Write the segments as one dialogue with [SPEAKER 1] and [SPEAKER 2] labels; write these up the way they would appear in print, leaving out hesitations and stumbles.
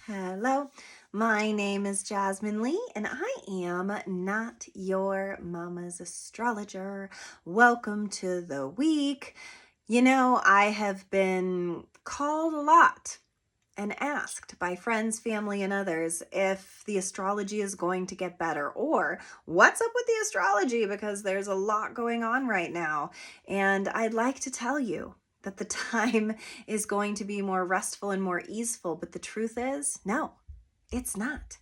[SPEAKER 1] Hello, my name is Jasmine Lee, and I am not your mama's astrologer. Welcome to the week. I have been called a lot and asked by friends, family, and others if the astrology is going to get better or what's up with the astrology because there's a lot going on right now. And I'd like to tell you that the time is going to be more restful and more easeful. But the truth is, no, it's not.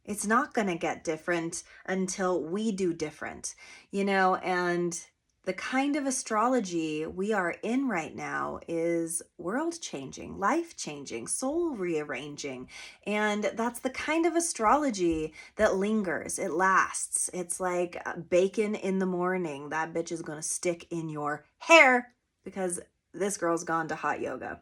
[SPEAKER 1] It's not going to get different until we do different, and the kind of astrology we are in right now is world changing, life changing, soul rearranging. And that's the kind of astrology that lingers, it lasts. It's like bacon in the morning. That bitch is going to stick in your hair because this girl's gone to hot yoga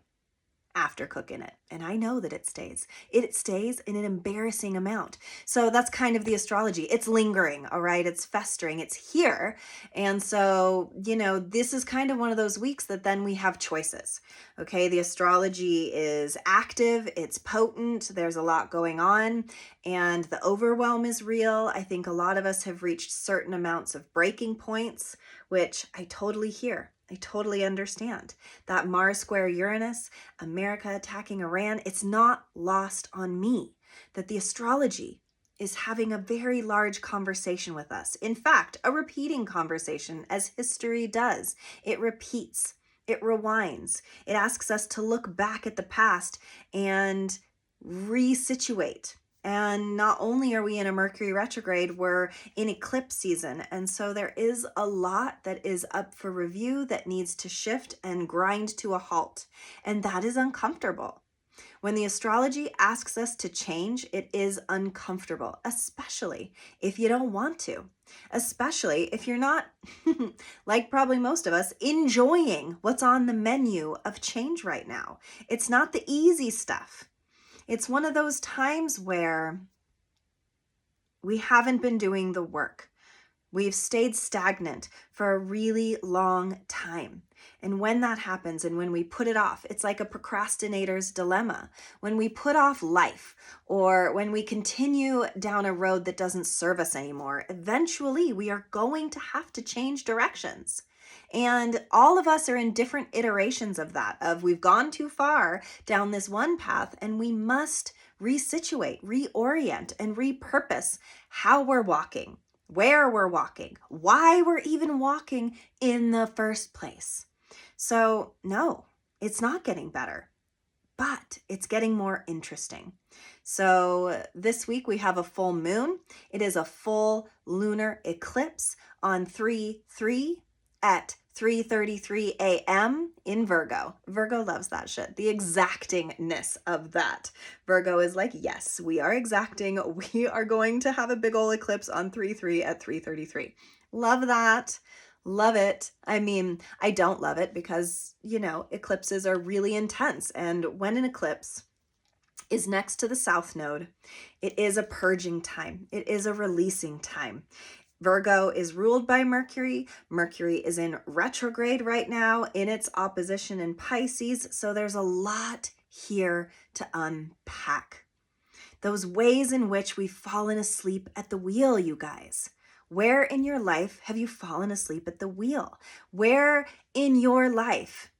[SPEAKER 1] after cooking it. And I know that it stays. It stays in an embarrassing amount. So that's kind of the astrology. It's lingering, all right? It's festering, it's here. And so, this is kind of one of those weeks that then we have choices. Okay, the astrology is active, it's potent, there's a lot going on, and the overwhelm is real. I think a lot of us have reached certain amounts of breaking points, which I totally hear. I totally understand. That Mars square Uranus, America attacking Iran, it's not lost on me that the astrology is having a very large conversation with us. In fact, a repeating conversation, as history does. It repeats, it rewinds, it asks us to look back at the past and resituate. And not only are we in a Mercury retrograde, we're in eclipse season. And so there is a lot that is up for review that needs to shift and grind to a halt. And that is uncomfortable. When the astrology asks us to change, it is uncomfortable, especially if you don't want to, especially if you're not, like probably most of us, enjoying what's on the menu of change right now. It's not the easy stuff. It's one of those times where we haven't been doing the work. We've stayed stagnant for a really long time. And when that happens and when we put it off, it's like a procrastinator's dilemma. When we put off life or when we continue down a road that doesn't serve us anymore, eventually we are going to have to change directions. And all of us are in different iterations of that, of we've gone too far down this one path and we must resituate, reorient, and repurpose how we're walking, where we're walking, why we're even walking in the first place. So no, it's not getting better, but it's getting more interesting. So this week we have a full moon. It is a full lunar eclipse on 3/3 at 3:33 a.m. in Virgo. Virgo loves that shit, the exactingness of that. Virgo is like, yes, we are exacting. We are going to have a big old eclipse on 3/3 at 3:33. Love that. Love it. I mean, I don't love it because, eclipses are really intense. And when an eclipse is next to the South Node, it is a purging time. It is a releasing time. Virgo is ruled by Mercury. Mercury is in retrograde right now in its opposition in Pisces. So there's a lot here to unpack. Those ways in which we've fallen asleep at the wheel, you guys. Where in your life have you fallen asleep at the wheel? Where in your life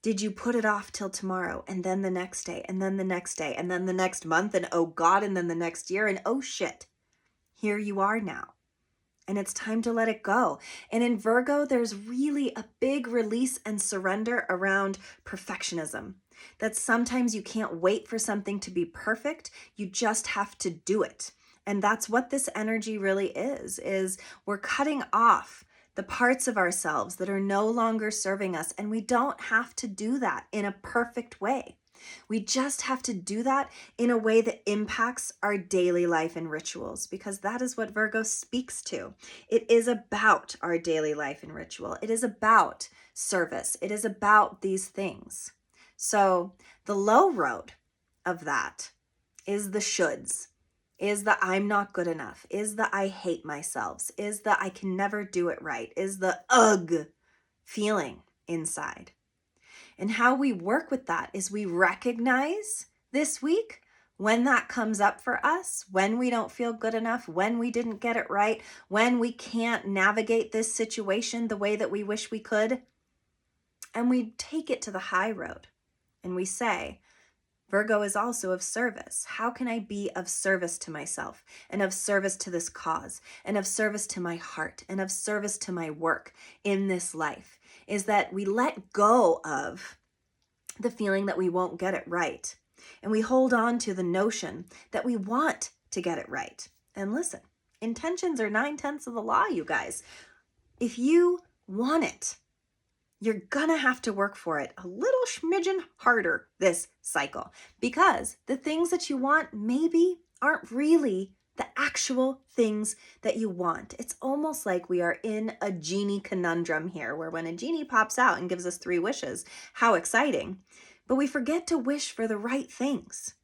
[SPEAKER 1] did you put it off till tomorrow and then the next day and then the next day and then the next month and oh God, and then the next year and oh shit, here you are now. And it's time to let it go. And in Virgo, there's really a big release and surrender around perfectionism. That sometimes you can't wait for something to be perfect. You just have to do it. And that's what this energy really is we're cutting off the parts of ourselves that are no longer serving us. And we don't have to do that in a perfect way. We just have to do that in a way that impacts our daily life and rituals, because that is what Virgo speaks to. It is about our daily life and ritual. It is about service. It is about these things. So the low road of that is the shoulds, is the I'm not good enough, is the I hate myself, is the I can never do it right, is the ugh feeling inside. And how we work with that is we recognize this week when that comes up for us, when we don't feel good enough, when we didn't get it right, when we can't navigate this situation the way that we wish we could, and we take it to the high road and we say, Virgo is also of service. How can I be of service to myself and of service to this cause and of service to my heart and of service to my work in this life? Is that we let go of the feeling that we won't get it right. And we hold on to the notion that we want to get it right. And listen, intentions are 9/10 of the law, you guys. If you want it, you're gonna have to work for it a little smidgen harder this cycle, because the things that you want maybe aren't really the actual things that you want. It's almost like we are in a genie conundrum here, where when a genie pops out and gives us 3 wishes, how exciting, but we forget to wish for the right things.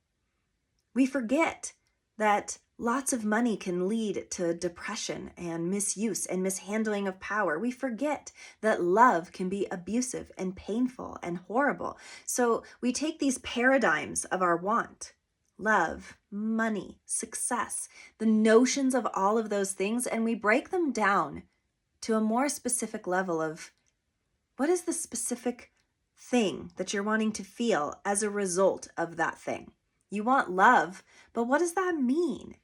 [SPEAKER 1] We forget that lots of money can lead to depression and misuse and mishandling of power. We forget that love can be abusive and painful and horrible. So we take these paradigms of our want, love, money, success, the notions of all of those things, and we break them down to a more specific level of what is the specific thing that you're wanting to feel as a result of that thing. You want love, but what does that mean?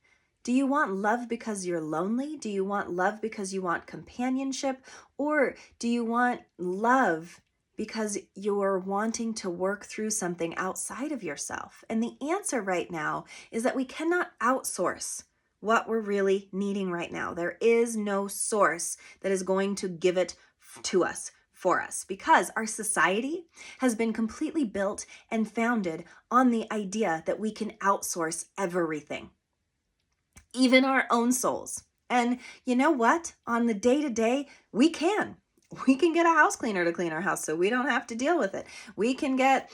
[SPEAKER 1] Do you want love because you're lonely? Do you want love because you want companionship? Or do you want love because you're wanting to work through something outside of yourself? And the answer right now is that we cannot outsource what we're really needing right now. There is no source that is going to give it to us, for us, because our society has been completely built and founded on the idea that we can outsource everything, even our own souls. And you know what? On the day-to-day, we can. We can get a house cleaner to clean our house so we don't have to deal with it. We can get,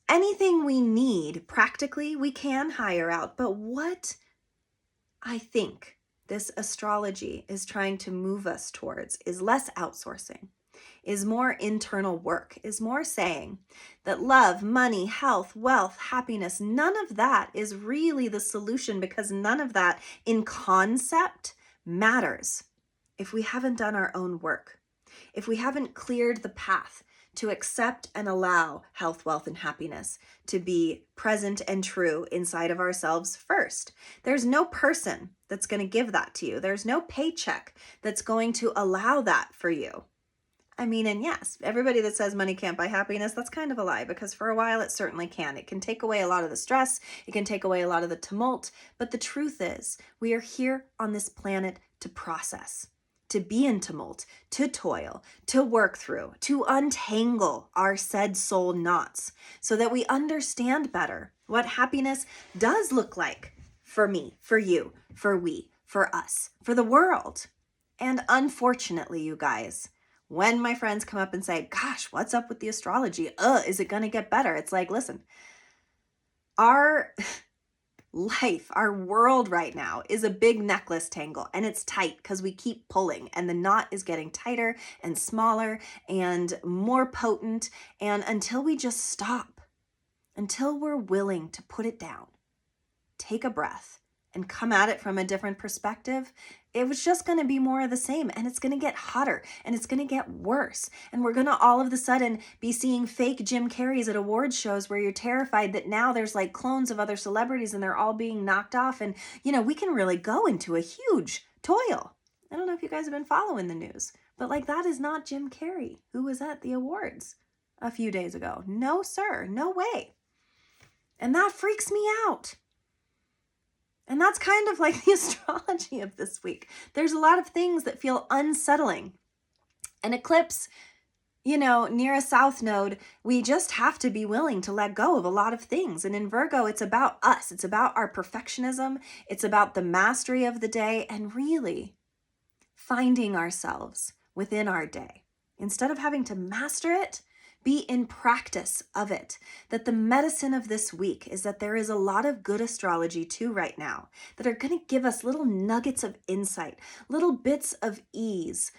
[SPEAKER 1] anything we need practically, we can hire out. But what I think this astrology is trying to move us towards is less outsourcing, is more internal work, is more saying that love, money, health, wealth, happiness, none of that is really the solution, because none of that in concept matters if we haven't done our own work, if we haven't cleared the path to accept and allow health, wealth, and happiness to be present and true inside of ourselves first. There's no person that's going to give that to you. There's no paycheck that's going to allow that for you. And yes, everybody that says money can't buy happiness, that's kind of a lie, because for a while it certainly can. It can take away a lot of the stress, it can take away a lot of the tumult, but the truth is, we are here on this planet to process, to be in tumult, to toil, to work through, to untangle our said soul knots, so that we understand better what happiness does look like for me, for you, for we, for us, for the world. And unfortunately, you guys, when my friends come up and say, gosh, what's up with the astrology? Is it going to get better? It's like, listen, our life, our world right now is a big necklace tangle, and it's tight because we keep pulling, and the knot is getting tighter and smaller and more potent. And until we just stop, until we're willing to put it down, take a breath, and come at it from a different perspective, it was just going to be more of the same, and it's going to get hotter, and it's going to get worse, and we're going to all of a sudden be seeing fake Jim Carreys at awards shows where you're terrified that now there's like clones of other celebrities and they're all being knocked off, and we can really go into a huge toil. I don't know if you guys have been following the news, but that is not Jim Carrey who was at the awards a few days ago. No, sir, no way. And that freaks me out. And that's kind of like the astrology of this week. There's a lot of things that feel unsettling. An eclipse, near a south node, we just have to be willing to let go of a lot of things. And in Virgo, it's about us. It's about our perfectionism. It's about the mastery of the day, and really finding ourselves within our day. Instead of having to master it, be in practice of it. That the medicine of this week is that there is a lot of good astrology too right now that are going to give us little nuggets of insight, little bits of ease,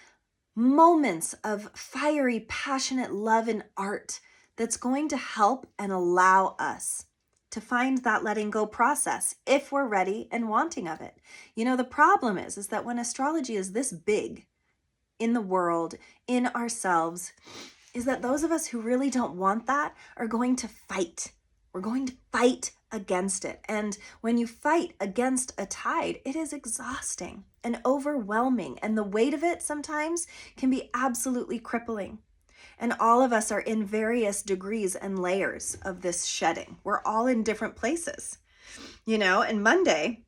[SPEAKER 1] moments of fiery, passionate love and art that's going to help and allow us to find that letting go process if we're ready and wanting of it. You know, the problem is that when astrology is this big in the world, in ourselves, is that those of us who really don't want that are going to fight. We're going to fight against it. And when you fight against a tide, it is exhausting and overwhelming. And the weight of it sometimes can be absolutely crippling. And all of us are in various degrees and layers of this shedding. We're all in different places, you know, and Monday,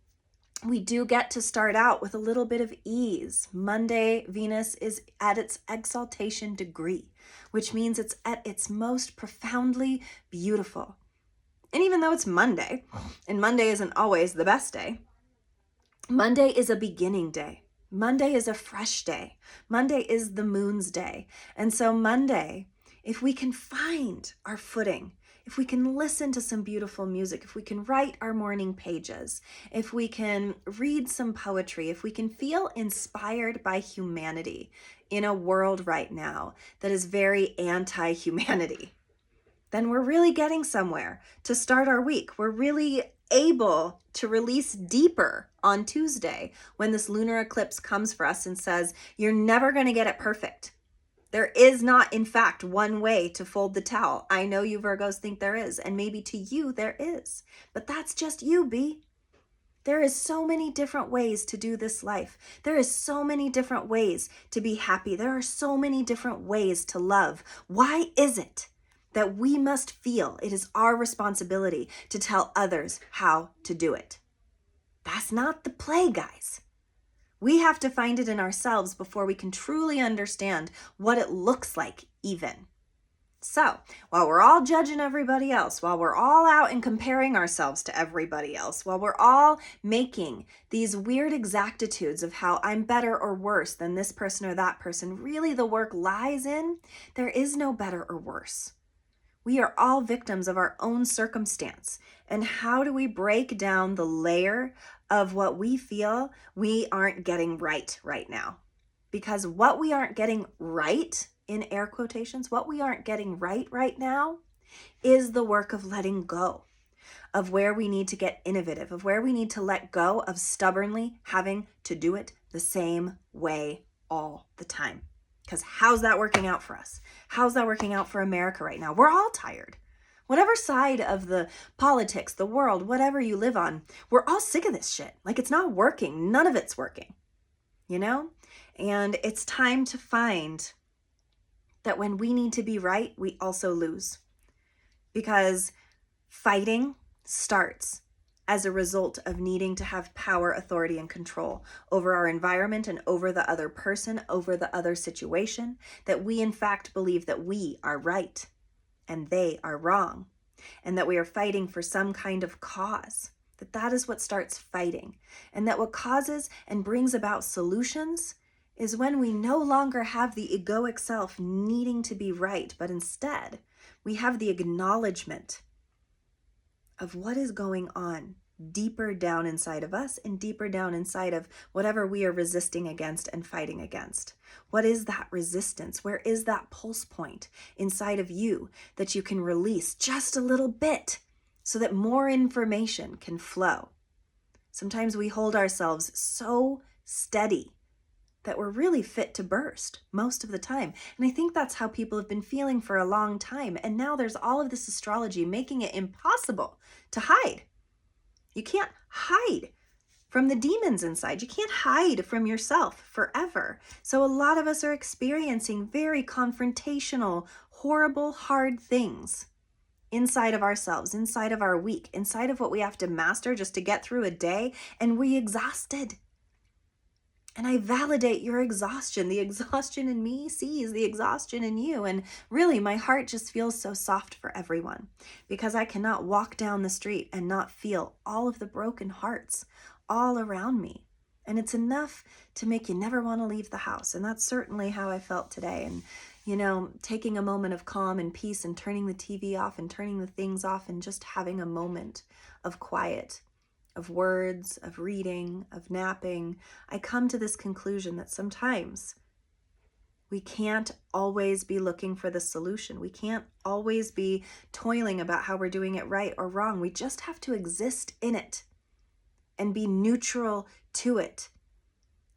[SPEAKER 1] we do get to start out with a little bit of ease. Monday, Venus is at its exaltation degree, which means it's at its most profoundly beautiful. And even though it's Monday, and Monday isn't always the best day, Monday is a beginning day. Monday is a fresh day. Monday is the moon's day. And so Monday, if we can find our footing, if we can listen to some beautiful music, if we can write our morning pages, if we can read some poetry, if we can feel inspired by humanity in a world right now that is very anti-humanity, then we're really getting somewhere to start our week. We're really able to release deeper on Tuesday when this lunar eclipse comes for us and says, you're never going to get it perfect. There is not, in fact, one way to fold the towel. I know you Virgos think there is, and maybe to you there is, but that's just you, B. There is so many different ways to do this life. There is so many different ways to be happy. There are so many different ways to love. Why is it that we must feel it is our responsibility to tell others how to do it? That's not the play, guys. We have to find it in ourselves before we can truly understand what it looks like even. So, while we're all judging everybody else, while we're all out and comparing ourselves to everybody else, while we're all making these weird exactitudes of how I'm better or worse than this person or that person, really the work lies in there is no better or worse. We are all victims of our own circumstance. And how do we break down the layer of what we feel we aren't getting right now? Because what we aren't getting right, in air quotations, what we aren't getting right now is the work of letting go, of where we need to get innovative, of where we need to let go of stubbornly having to do it the same way all the time. Because how's that working out for us? How's that working out for America right now? We're all tired. Whatever side of the politics, the world, whatever you live on, we're all sick of this shit. Like, it's not working. None of it's working, you know? And it's time to find that when we need to be right, we also lose. Because fighting starts as a result of needing to have power, authority, and control over our environment and over the other person, over the other situation, that we in fact believe that we are right and they are wrong, and that we are fighting for some kind of cause, that is what starts fighting, and that what causes and brings about solutions is when we no longer have the egoic self needing to be right, but instead we have the acknowledgement of what is going on deeper down inside of us and deeper down inside of whatever we are resisting against and fighting against. What is that resistance? Where is that pulse point inside of you that you can release just a little bit so that more information can flow? Sometimes we hold ourselves so steady that we're really fit to burst most of the time. And I think that's how people have been feeling for a long time. And now there's all of this astrology making it impossible to hide. You can't hide from the demons inside. You can't hide from yourself forever. So a lot of us are experiencing very confrontational, horrible, hard things inside of ourselves, inside of our week, inside of what we have to master just to get through a day, and we're exhausted. And I validate your exhaustion. The exhaustion in me sees the exhaustion in you. And really, my heart just feels so soft for everyone, because I cannot walk down the street and not feel all of the broken hearts all around me. And it's enough to make you never want to leave the house. And that's certainly how I felt today. And, you know, taking a moment of calm and peace and turning the TV off and turning the things off and just having a moment of quiet, of words, of reading, of napping, I come to this conclusion that sometimes We can't always be looking for the solution. We can't always be toiling about how we're doing it right or wrong. We just have to exist in it and be neutral to it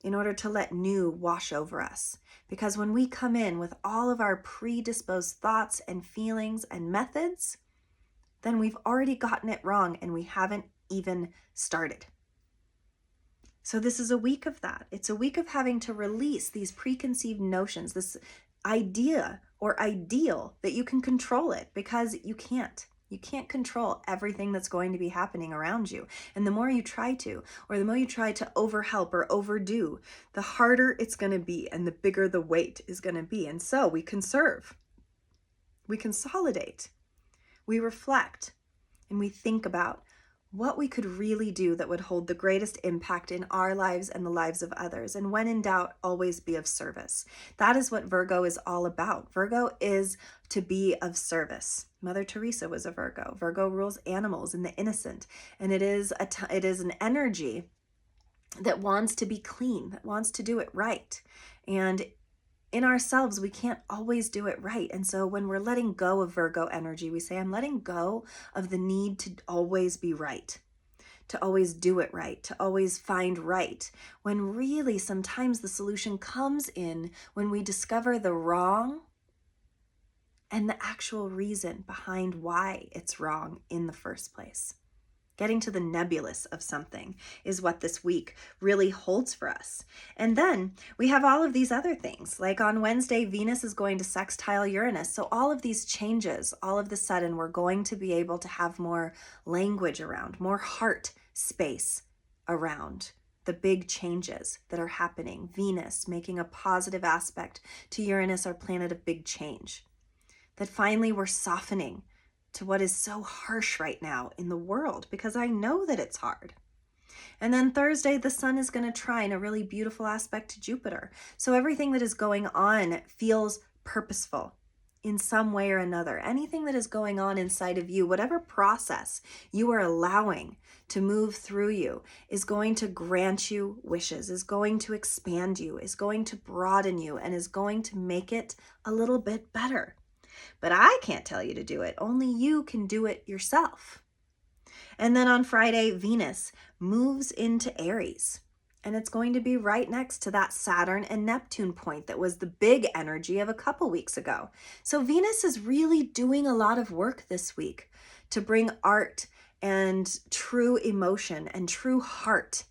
[SPEAKER 1] in order to let new wash over us. Because when we come in with all of our predisposed thoughts and feelings and methods, then we've already gotten it wrong and we haven't even started. So this is a week of that. It's a week of having to release these preconceived notions, this idea or ideal that you can control it, because you can't. You can't control everything that's going to be happening around you. And the more you try to, or the more you try to overhelp or overdo, the harder it's going to be and the bigger the weight is going to be. And so we conserve, we consolidate, we reflect, and we think about what we could really do that would hold the greatest impact in our lives and the lives of others. And when in doubt, always be of service. That is what Virgo is all about. Virgo is to be of service. Mother Teresa was a Virgo. Virgo rules animals and the innocent. And it is an energy that wants to be clean, that wants to do it right. And in ourselves, we can't always do it right. And so when we're letting go of Virgo energy, we say, I'm letting go of the need to always be right, to always do it right, to always find right. When really sometimes the solution comes in when we discover the wrong and the actual reason behind why it's wrong in the first place. Getting to the nebulous of something is what this week really holds for us. And then we have all of these other things. Like on Wednesday, Venus is going to sextile Uranus. So all of these changes, all of the sudden, we're going to be able to have more language around, more heart space around the big changes that are happening. Venus making a positive aspect to Uranus, our planet of big change. That finally we're softening to what is so harsh right now in the world, because I know that it's hard. And then Thursday, the sun is going to trine a really beautiful aspect to Jupiter. So everything that is going on feels purposeful in some way or another. Anything that is going on inside of you, whatever process you are allowing to move through you, is going to grant you wishes, is going to expand you, is going to broaden you, and is going to make it a little bit better. But I can't tell you to do it. Only you can do it yourself. And then on Friday, Venus moves into Aries. And it's going to be right next to that Saturn and Neptune point that was the big energy of a couple weeks ago. So Venus is really doing a lot of work this week to bring art and true emotion and true heart,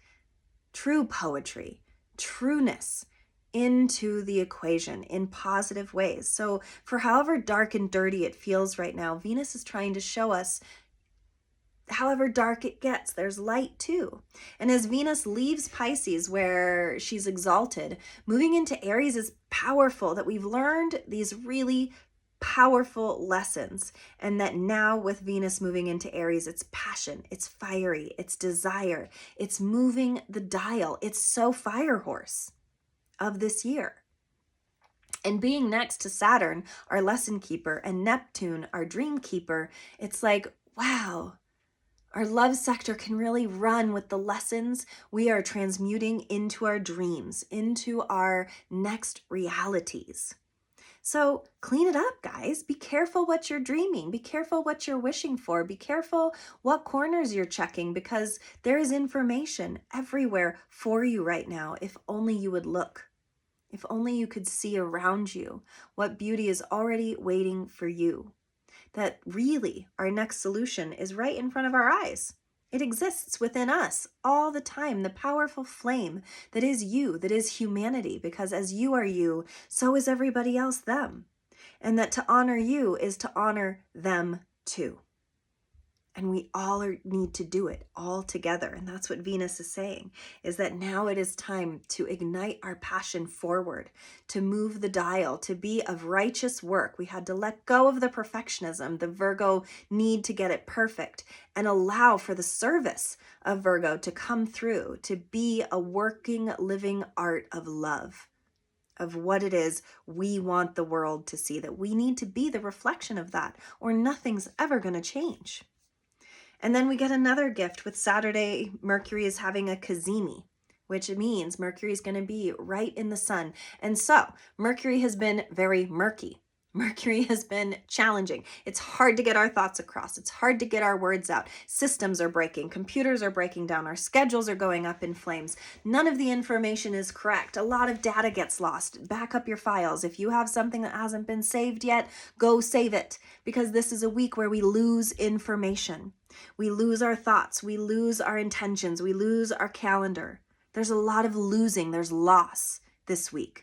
[SPEAKER 1] true poetry, trueness into the equation in positive ways. So for however dark and dirty it feels right now, Venus is trying to show us however dark it gets, there's light too. And as Venus leaves Pisces, where she's exalted, moving into Aries is powerful, that we've learned these really powerful lessons. And that now with Venus moving into Aries, it's passion, it's fiery, it's desire, it's moving the dial. It's so fire horse of this year. And being next to Saturn, our lesson keeper, and Neptune, our dream keeper, it's like, wow, our love sector can really run with the lessons we are transmuting into our dreams, into our next realities. So clean it up, guys. Be careful what you're dreaming. Be careful what you're wishing for. Be careful what corners you're checking, because there is information everywhere for you right now, if only you would look. If only you could see around you what beauty is already waiting for you. That really our next solution is right in front of our eyes. It exists within us all the time, the powerful flame that is you, that is humanity, because as you are you, so is everybody else them. And that to honor you is to honor them too. And we all need to do it all together. And that's what Venus is saying, is that now it is time to ignite our passion forward, to move the dial, to be of righteous work. We had to let go of the perfectionism, the Virgo need to get it perfect, and allow for the service of Virgo to come through, to be a working, living art of love, of what it is we want the world to see, that we need to be the reflection of that, or nothing's ever going to change. And then we get another gift with Saturday. Mercury is having a cazimi, which means Mercury is going to be right in the sun. And so Mercury has been very murky. Mercury has been challenging. It's hard to get our thoughts across. It's hard to get our words out. Systems are breaking. Computers are breaking down. Our schedules are going up in flames. None of the information is correct. A lot of data gets lost. Back up your files. If you have something that hasn't been saved yet, go save it, because this is a week where we lose information. We lose our thoughts. We lose our intentions. We lose our calendar. There's a lot of losing. There's loss this week.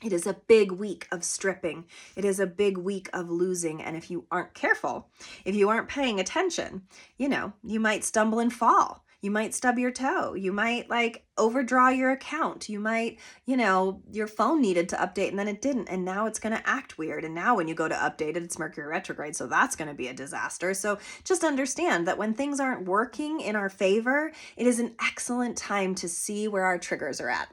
[SPEAKER 1] It is a big week of stripping. It is a big week of losing. And if you aren't careful, if you aren't paying attention, you might stumble and fall. You might stub your toe. You might overdraw your account. You might, your phone needed to update and then it didn't. And now it's going to act weird. And now when you go to update it, it's Mercury retrograde. So that's going to be a disaster. So just understand that when things aren't working in our favor, it is an excellent time to see where our triggers are at.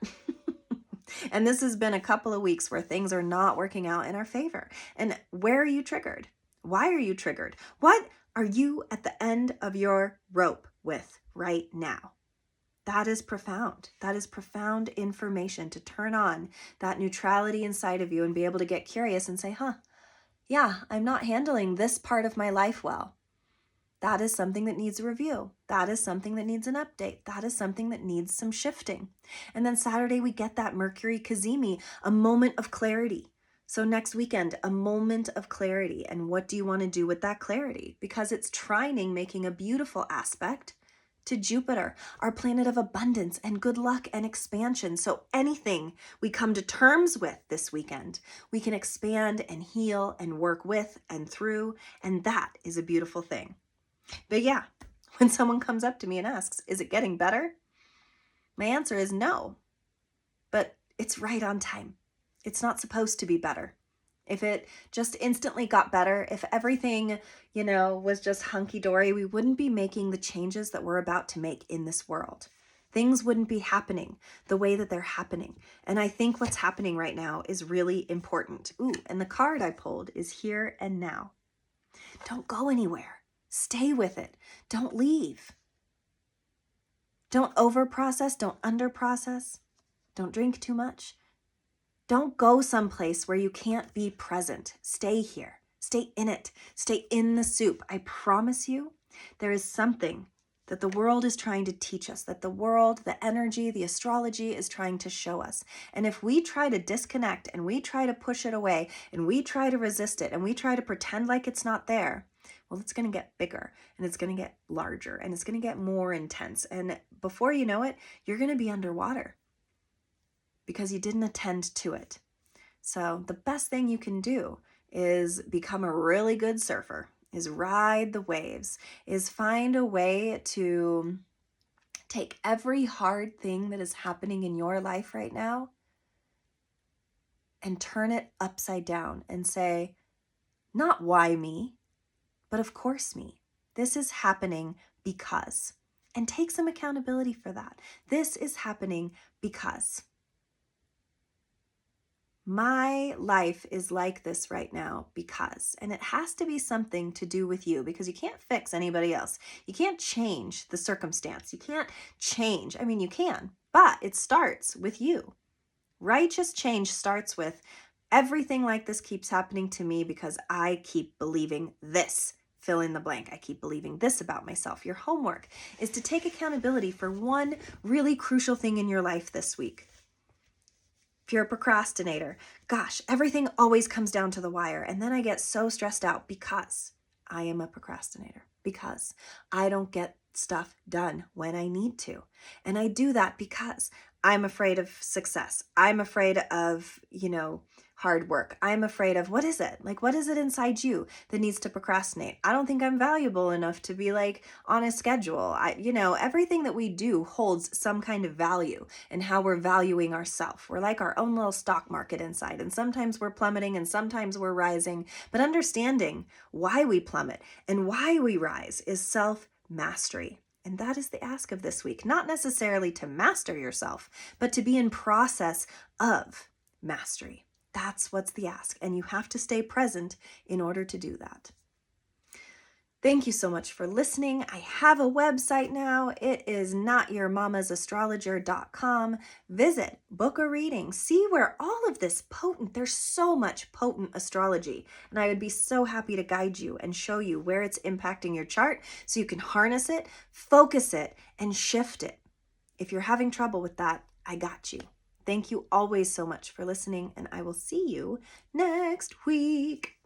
[SPEAKER 1] And this has been a couple of weeks where things are not working out in our favor. And where are you triggered? Why are you triggered? What are you at the end of your rope with right now? That is profound. That is profound information to turn on that neutrality inside of you and be able to get curious and say, yeah, I'm not handling this part of my life well. That is something that needs a review. That is something that needs an update. That is something that needs some shifting. And then Saturday, we get that Mercury Cazimi, a moment of clarity. So next weekend, a moment of clarity. And what do you want to do with that clarity? Because it's trining, making a beautiful aspect to Jupiter, our planet of abundance and good luck and expansion. So anything we come to terms with this weekend, we can expand and heal and work with and through. And that is a beautiful thing. But yeah, when someone comes up to me and asks, is it getting better? My answer is no, but it's right on time. It's not supposed to be better. If it just instantly got better, if everything, was just hunky-dory, we wouldn't be making the changes that we're about to make in this world. Things wouldn't be happening the way that they're happening. And I think what's happening right now is really important. Ooh, and the card I pulled is here and now. Don't go anywhere. Stay with it. Don't leave. Don't over-process. Don't under-process. Don't drink too much. Don't go someplace where you can't be present. Stay here. Stay in it. Stay in the soup. I promise you, there is something that the world is trying to teach us, that the world, the energy, the astrology is trying to show us. And if we try to disconnect and we try to push it away and we try to resist it and we try to pretend like it's not there, well, it's going to get bigger and it's going to get larger and it's going to get more intense. And before you know it, you're going to be underwater because you didn't attend to it. So the best thing you can do is become a really good surfer, is ride the waves, is find a way to take every hard thing that is happening in your life right now and turn it upside down and say, not why me, but of course me. This is happening because. And take some accountability for that. This is happening because. My life is like this right now because. And it has to be something to do with you because you can't fix anybody else. You can't change the circumstance. You can't change. I mean, you can, but it starts with you. Righteous change starts with everything like this keeps happening to me because I keep believing this. Fill in the blank. I keep believing this about myself. Your homework is to take accountability for one really crucial thing in your life this week. If you're a procrastinator, gosh, everything always comes down to the wire. And then I get so stressed out because I am a procrastinator, because I don't get stuff done when I need to. And I do that because I'm afraid of success. I'm afraid of, hard work. I'm afraid of, what is it? What is it inside you that needs to procrastinate? I don't think I'm valuable enough to be on a schedule. Everything that we do holds some kind of value in how we're valuing ourselves. We're like our own little stock market inside. And sometimes we're plummeting and sometimes we're rising. But understanding why we plummet and why we rise is self-mastery. And that is the ask of this week. Not necessarily to master yourself, but to be in process of mastery. That's what's the ask. And you have to stay present in order to do that. Thank you so much for listening. I have a website now. It is notyourmamasastrologer.com. Visit, book a reading, see where all of this there's so much potent astrology. And I would be so happy to guide you and show you where it's impacting your chart so you can harness it, focus it, and shift it. If you're having trouble with that, I got you. Thank you always so much for listening, and I will see you next week.